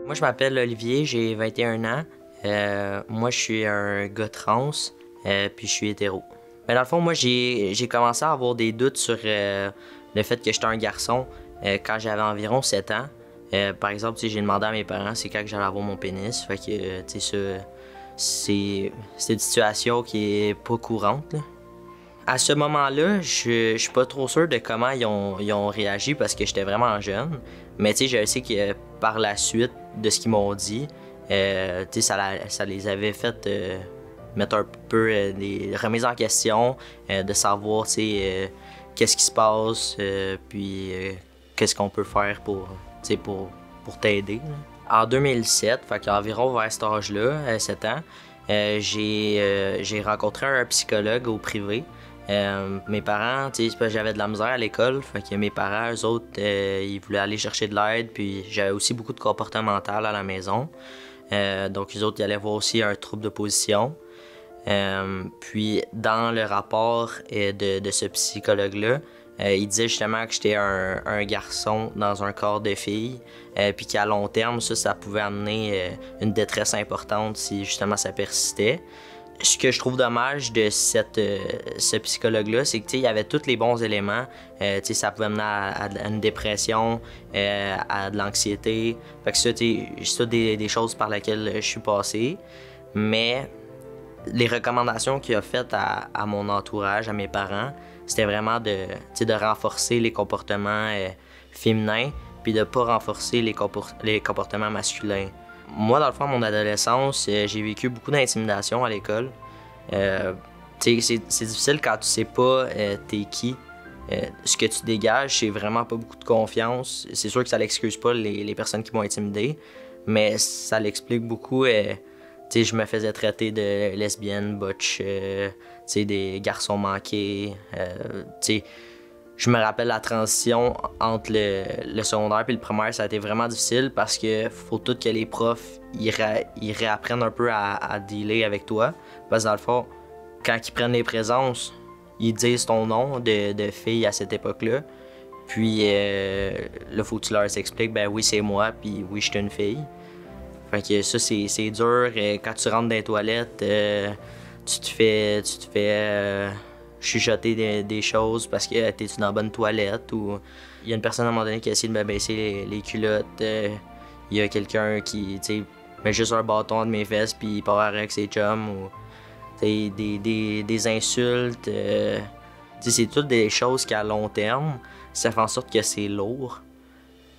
Moi, je m'appelle Olivier, j'ai 21 ans. Moi, je suis un gars trans, puis je suis hétéro. Mais dans le fond, moi, j'ai commencé à avoir des doutes sur le fait que j'étais un garçon quand j'avais environ 7 ans. Par exemple, j'ai demandé à mes parents c'est quand que j'allais avoir mon pénis. Fait que, tu sais, ça, c'est une situation qui est pas courante, là. À ce moment-là, je suis pas trop sûr de comment ils ont réagi parce que j'étais vraiment jeune. Mais tu sais, je sais que par la suite de ce qu'ils m'ont dit, tu sais, ça les avait fait mettre un peu des remises en question, de savoir, tu sais, qu'est-ce qui se passe, puis qu'est-ce qu'on peut faire pour, tu sais, pour t'aider, là. En 2007, fait qu'environ vers cet âge-là, 7 ans, j'ai rencontré un psychologue au privé. Mes parents, tu sais, j'avais de la misère à l'école, fait que mes parents, eux autres, ils voulaient aller chercher de l'aide, puis j'avais aussi beaucoup de comportemental à la maison. Donc, eux autres, ils allaient voir aussi un trouble d'opposition. Puis, dans le rapport de ce psychologue-là, il disait justement que j'étais un garçon dans un corps de fille, puis qu'à long terme, ça pouvait amener une détresse importante si justement ça persistait. Ce que je trouve dommage de ce psychologue-là, c'est qu'il y avait tous les bons éléments. Ça pouvait mener à une dépression, à de l'anxiété. Fait que c'est des choses par lesquelles je suis passé. Mais les recommandations qu'il a faites à mon entourage, à mes parents, c'était vraiment de renforcer les comportements féminins puis de pas renforcer les comportements masculins. Moi, dans le fond, à mon adolescence, j'ai vécu beaucoup d'intimidation à l'école. C'est difficile quand tu sais pas t'es qui. Ce que tu dégages, c'est vraiment pas beaucoup de confiance. C'est sûr que ça l'excuse pas les personnes qui m'ont intimidé, mais ça l'explique beaucoup. Je me faisais traiter de lesbienne, butch, des garçons manqués. Je me rappelle la transition entre le secondaire et le primaire, ça a été vraiment difficile parce que faut tout que les profs ils réapprennent un peu à dealer avec toi. Parce que dans le fond, quand ils prennent les présences, ils disent ton nom de fille à cette époque-là. Puis là, faut que tu leur expliques, ben oui, c'est moi, puis oui, je suis une fille. Fait que ça, c'est dur. Quand tu rentres dans les toilettes, tu te fais chuchoter des choses parce que t'es dans la bonne toilette ou il y a une personne à un moment donné qui a essayé de me baisser les culottes. Il y a quelqu'un qui met juste un bâton de mes fesses puis il part avec ses chums ou des insultes. C'est toutes des choses qui à long terme, ça fait en sorte que c'est lourd.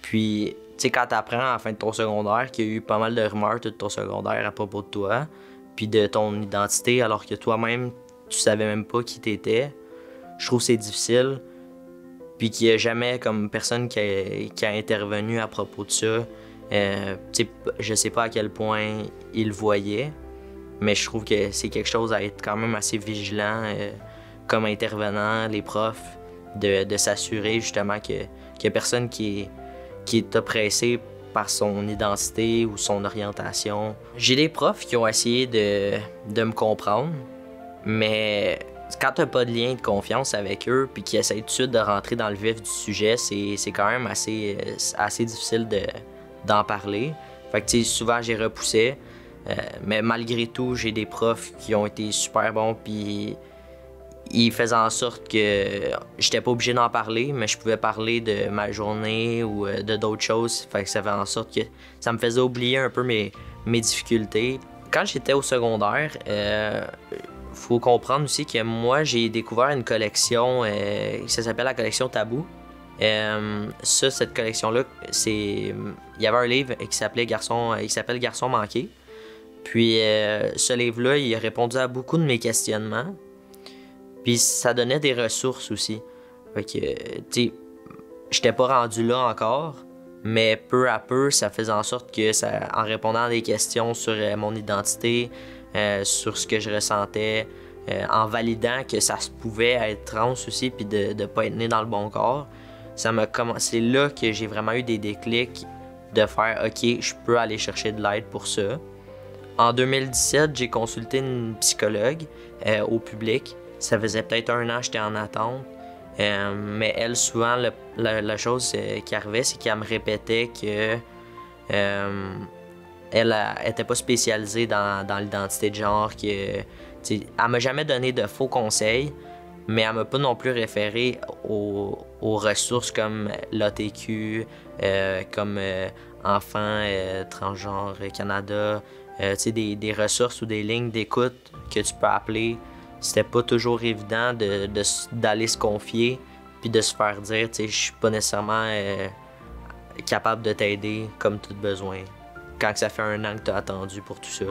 Puis quand t'apprends à la fin de ton secondaire qu'il y a eu pas mal de rumeurs tout ton secondaire à propos de toi puis de ton identité alors que toi-même tu savais même pas qui t'étais, je trouve que c'est difficile. Puis qu'il n'y a jamais comme personne qui a intervenu à propos de ça. Je sais pas à quel point il le voyait, mais je trouve que c'est quelque chose à être quand même assez vigilant comme intervenant, les profs, de s'assurer justement qu'il y a personne qui est oppressé par son identité ou son orientation. J'ai des profs qui ont essayé de me comprendre, mais quand t'as pas de lien de confiance avec eux puis qu'ils essayent tout de suite de rentrer dans le vif du sujet, c'est quand même assez difficile d'en parler. Fait que souvent j'ai repoussé, mais malgré tout, j'ai des profs qui ont été super bons puis ils faisaient en sorte que j'étais pas obligé d'en parler, mais je pouvais parler de ma journée ou de d'autres choses. Fait que ça fait en sorte que ça me faisait oublier un peu mes difficultés. Quand j'étais au secondaire, faut comprendre aussi que moi, j'ai découvert une collection, ça s'appelle la collection Tabou. Cette collection-là, il y avait un livre qui s'appelle Garçon manqué. Puis ce livre-là, il a répondu à beaucoup de mes questionnements. Puis ça donnait des ressources aussi. Fait que, j'étais pas rendu là encore, mais peu à peu, ça faisait en sorte que en répondant à des questions sur mon identité, sur ce que je ressentais, en validant que ça se pouvait être trans aussi, puis de pas être né dans le bon corps, c'est là que j'ai vraiment eu des déclics de faire « OK, je peux aller chercher de l'aide pour ça ». En 2017, j'ai consulté une psychologue au public. Ça faisait peut-être 1 an que j'étais en attente. Mais elle, souvent, la chose qui arrivait, c'est qu'elle me répétait que elle était pas spécialisée dans l'identité de genre. Elle m'a jamais donné de faux conseils, mais elle m'a pas non plus référé aux ressources comme l'ATQ, comme Enfants transgenres Canada, des ressources ou des lignes d'écoute que tu peux appeler. C'était pas toujours évident d'aller se confier puis de se faire dire, je suis pas nécessairement capable de t'aider comme tu as besoin. Quand ça fait 1 an que tu as attendu pour tout ça.